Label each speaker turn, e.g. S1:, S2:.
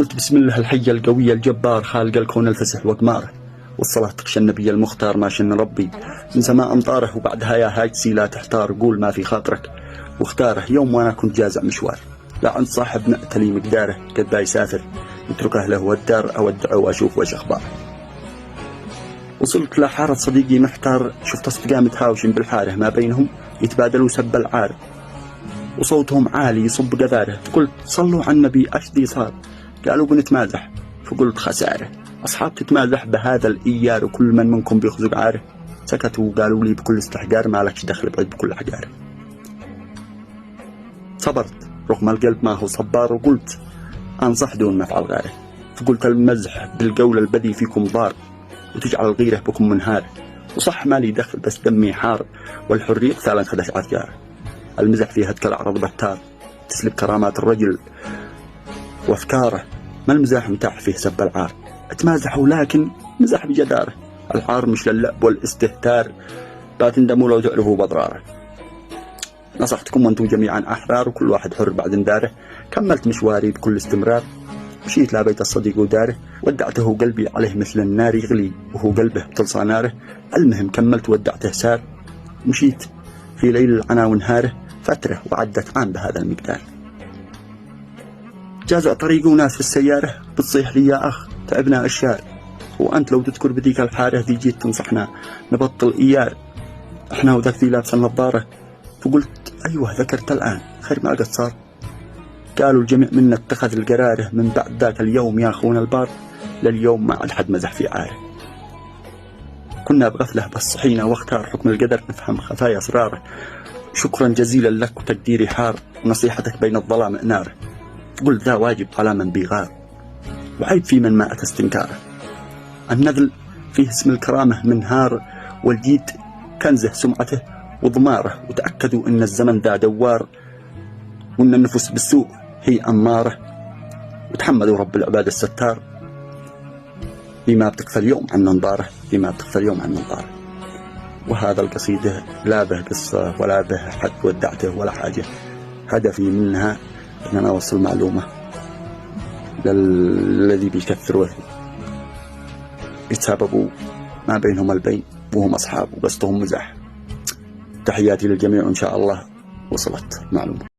S1: قلت بسم الله الحي القوي الجبار خالق الكون الفسح وقماره، والصلاة تخشى النبي المختار ما شن ربي من سماء أمطاره. وبعدها يا هاجسي لا تحتار، قول ما في خاطرك واختاره. يوم وأنا كنت جازع مشوار لا عند صاحب نأتلي مقداره، قد با يسافر يترك أهله والدار، أودعه وأشوف وش أخباره. وصلت لحارة صديقي محتار، شفت أصدقاء متهاوشين بالحارة ما بينهم يتبادلوا سب العار، وصوتهم عالي يصب قذاره. قلت صلوا على النبي أشدي صار، قالوا بنتمازح، فقلت خسارة أصحاب تتمازح بهذا الإيار، وكل من منكم بيخزق عاره. سكتوا وقالوا لي بكل استحقار ما لكش دخل بعيد بكل حجاره. صبرت رغم القلب ما هو صبار، وقلت أنصح دون ما أفعل غيره. فقلت المزح بالقول البذي فيكم ضار، وتجعل الغيرة بكم منهار. وصح ما لي دخل بس دمي حار، والحرية فعلا خدش عذجاره. المزح فيها هتك العرض بتار، تسلب كرامات الرجل وافكاره. ما المزاح متاح فيه سب العار، اتمازحوا لكن مزح بجداره. العار مش للعب والاستهتار، لا تندموا لو تعرفوا بضراره. نصحتكم وانتم جميعا احرار، وكل واحد حر بعد انداره. كملت مشواري بكل استمرار، مشيت لبيت الصديق وداره، ودعته قلبي عليه مثل النار يغلي، وهو قلبه بتلصى ناره. المهم كملت ودعته سار، مشيت في ليل العنا ونهاره. فترة وعدت عام بهذا المقدار، جازع طريقه وناس في السيارة بتصيح لي يا أخ تعبنا أشياء، وأنت لو تذكر بذيك الحارة ذي جيت تنصحنا نبطل إيار إحنا وذاك ذي لابس النظارة. فقلت أيوه ذكرت الآن خير ما قد صار. قالوا الجميع منا اتخذ القراره، من بعد ذاك اليوم يا أخونا البار لليوم ما عاد حد مزح في عاره. كنا بغفلة بس صحينا، واختار حكم القدر نفهم خفايا أسراره. شكرا جزيلا لك وتقديري حار، نصيحتك بين الظلام نار. قلت ذا واجب على من بيغار، وعيب في من ما أتى استنكاره. النذل فيه اسم الكرامة منهار، والجيد كنزه سمعته وضماره. وتأكدوا أن الزمن ذا دوار، وأن النفس بالسوء هي أمارة. وتحمدوا رب العباد الستار، بما بتكفى اليوم عن نظاره، بما بتكفى اليوم عن نظاره. وهذا القصيدة لا به قصة ولا به حد ودعته ولا حاجة، هدفي منها أن أنا أوصل معلومة للذي بيكثر يتسابقوا ما بينهم البين وهم أصحاب وقصدهم مزاح. تحياتي للجميع، وإن شاء الله وصلت معلومة.